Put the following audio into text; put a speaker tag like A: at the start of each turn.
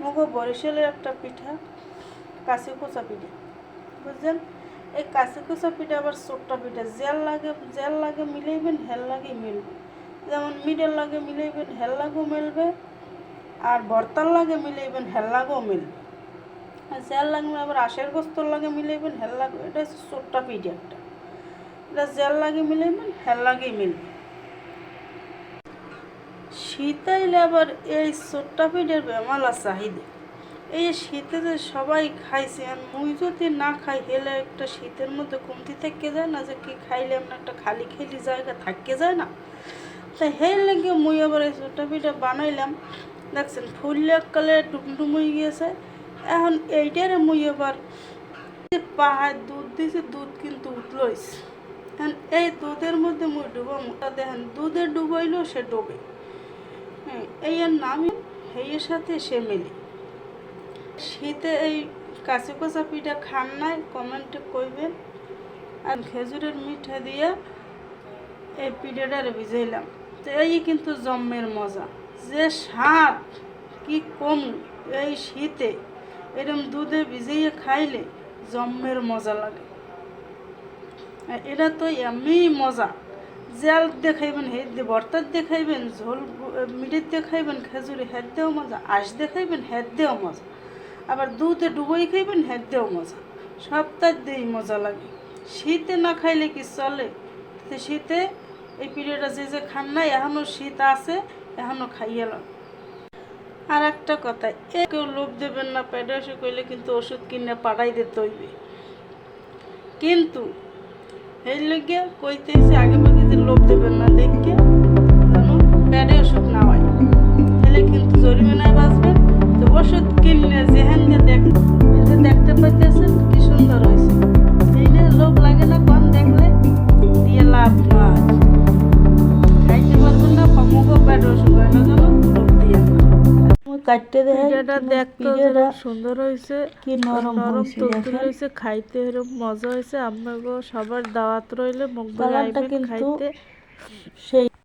A: মুগো বরিশালের একটা পিঠা কাশি কুচা পিঠা বুঝছেন। এই কাশি কুচা পিঠা আবার চোট্টা পিঠা জেল লাগে মিলাইবেন হেল লাগে মিলবে, যেমন মিডের লাগে মিলাইবেন হেল লাগেও মিলবে, আর ভর্তার লাগে মিলাইবেন হেল লাগেও মিলবে, আর জেল লাগবে আবার আশের গোস্তর লাগে মিলাইবেন হেল লাগবে। এটা হচ্ছে চোট্টা পিঠা একটা, এটা জেল লাগে মিলাইবেন হেল লাগেই মিলবে। শীত আইলে আবার এই চোট্টা পিঠের বেমালা চাহিদা। এই শীতে যে সবাই খাইছে, আর মুই যদি না খাই হেলে একটা শীতের মধ্যে কমতি থেকে যায় না, যে কি খাইলে আপনার একটা খালি খেলি জায়গা থাকতে যায় না। তাই হেল লেগে মুই আবার এই চোট্টা পিঠা বানাইলাম। দেখছেন ফুললে কালে ডুমডুমই গিয়েছে। এখন এইটারে মুই আবার পাহাড় দুধ দিয়েছে, দুধ কিন্তু উতলইছে। এখন এই দুধের মধ্যে মুই ডুবাম, দেখেন দুধে ডুবাইলেও সে ডোবে। হ্যাঁ, এই এর নামই হেয়ের সাথে সে মেলে। শীতে এই কাঁচি কচা পিঠা খান নাই কমেন্টে কইবেন। আর খেজুরের মিঠা দিয়ে এই পিঠাটারে ভিজাইলাম, তো এই কিন্তু জম্মের মজা। যে স্বাদ কি কম এই শীতে এরম দুধে ভিজাইয়ে খাইলে জম্মের মজা লাগে। আর এটা তো এমনি মজা, জেল দেখাইবেন হেদ দিয়ে, ভর্তার দেখাইবেন ঝোল মিঠের দেখাইবেন, খেজুরে হেদ দেও মজা, আঁশ দেখাইবেন হেদ দেও মজা, আবার দুধে ডুবোই খাইবেন হেদ দেও মজা, সপ্তাহ দিয়েই মজা লাগে। শীতে না খাইলে কি চলে? শীতে এই পিরিয়ডটা যে খান না, এখনও শীত আছে, এখনও খাইয়েলাম। আর একটা কথা, কেউ লোভ দেবেন না, পেটে এসে কইলে কিন্তু ওষুধ কিনে পাঠাই দিতে হইবে। কিন্তু এই লেগে কইতেছি আগে ভাগে যে লোভ দেবেন না, দেখে যেন পেটে ওষুধ না হয়, তাহলে কিন্তু জরিমানায় বাঁচবেন। তো ওষুধ কিনলে যেহেন যে দেখতে পাইতেছেন কি সুন্দর হয়েছে, এই নিয়ে লোভ লাগে না, কম দেখলে দিয়ে লাভ নয়, খাইতে পারবেন না, কমগো পেটে ওষুধ হয় না, যেন লোভ দিয়ে কাটতে দেয়। দেখতে সুন্দর হয়েছে, কি নরম তুলতুল হয়েছে, খাইতে এরকম মজা হয়েছে। আপনাকে সবার দাওয়াত রইলে মুখ খাইতে সেই